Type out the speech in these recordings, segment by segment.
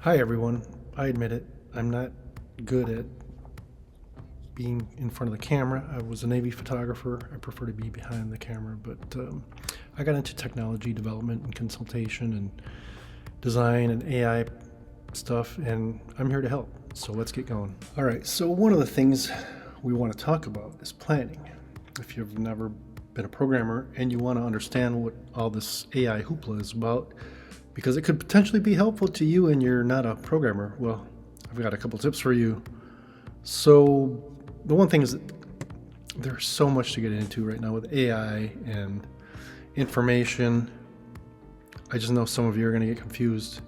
Hi everyone. I admit it, I'm not good at being in front of the camera. I was a Navy photographer. I prefer to be behind the camera, but I got into technology development and consultation and design and AI stuff, and I'm here to help. So let's get going. All right, so one of the things we want to talk about is planning. If you've never been a programmer and you want to understand what all this AI hoopla is about, because it could potentially be helpful to you and you're not a programmer, well, I've got a couple tips for you. So the one thing is that there's so much to get into right now with AI and information. I just know some of you are going to get confused,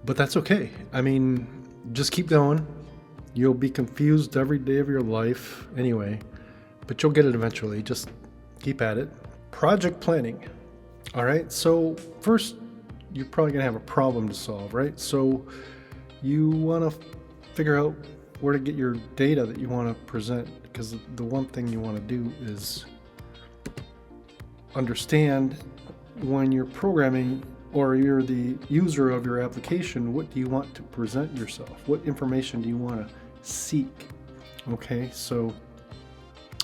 but that's okay. I mean, just keep going. You'll be confused every day of your life anyway, but you'll get it eventually. Just keep at it. Project planning. All right, so first, you're probably gonna have a problem to solve, right? So you wanna figure out where to get your data that you wanna present, because the one thing you wanna do is understand when you're programming or you're the user of your application, what do you want to present yourself? What information do you wanna seek? Okay, so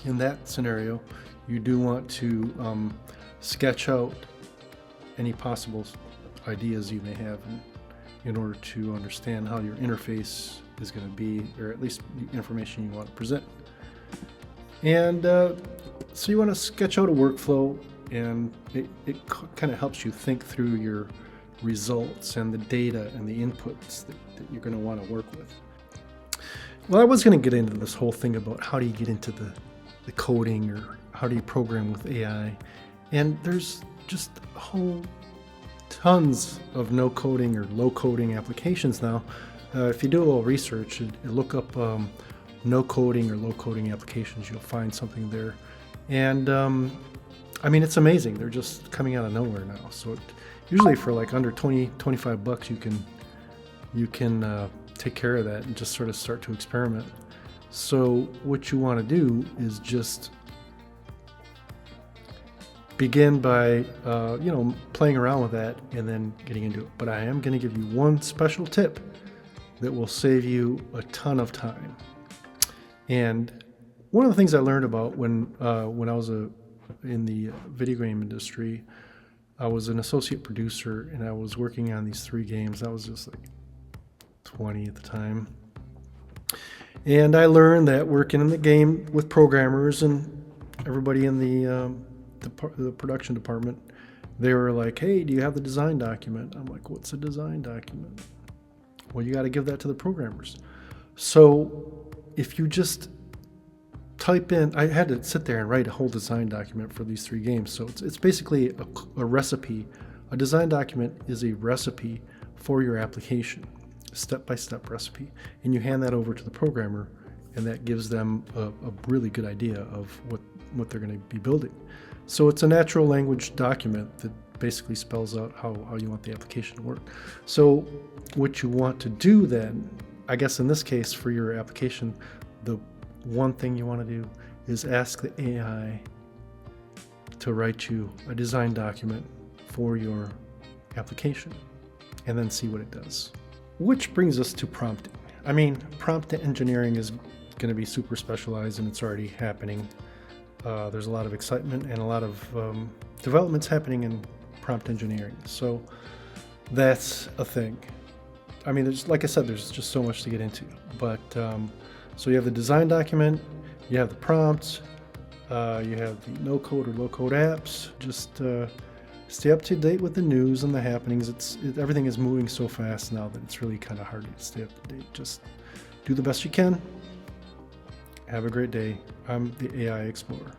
in that scenario, you do want to sketch out any possible ideas you may have in order to understand how your interface is going to be, or at least the information you want to present. And so you want to sketch out a workflow, and it kind of helps you think through your results and the data and the inputs that you're going to want to work with. Well, I was going to get into this whole thing about how do you get into the coding, or how do you program with AI, and there's just a whole tons of no coding or low coding applications now. If you do a little research and look up no coding or low coding applications, you'll find something there. And I mean, it's amazing. They're just coming out of nowhere now. So usually for like under 20-25 bucks, you can take care of that and just sort of start to experiment. So what you want to do is just begin by playing around with that and then getting into it. But I am going to give you one special tip that will save you a ton of time. And one of the things I learned about when I was in the video game industry, I was an associate producer and I was working on these 3 games. I was just like 20 at the time. And I learned that working in the game with programmers and everybody in the production department, they were like, hey, do you have the design document? I'm like, what's a design document? Well, you got to give that to the programmers. So if you just type in, I had to sit there and write a whole design document for these 3 games. So it's basically a recipe. A design document is a recipe for your application, step-by-step recipe. And you hand that over to the programmer, and that gives them a really good idea of what they're going to be building. So it's a natural language document that basically spells out how you want the application to work. So what you want to do then, I guess in this case for your application, the one thing you want to do is ask the AI to write you a design document for your application and then see what it does. Which brings us to prompting. I mean, prompt engineering is going to be super specialized, and it's already happening. There's a lot of excitement and a lot of developments happening in prompt engineering. So that's a thing. I mean, like I said, there's just so much to get into. But so you have the design document, you have the prompts, you have the no code or low code apps. Just stay up to date with the news and the happenings. Everything is moving so fast now that it's really kind of hard to stay up to date. Just do the best you can. Have a great day. I'm the AI Explorer.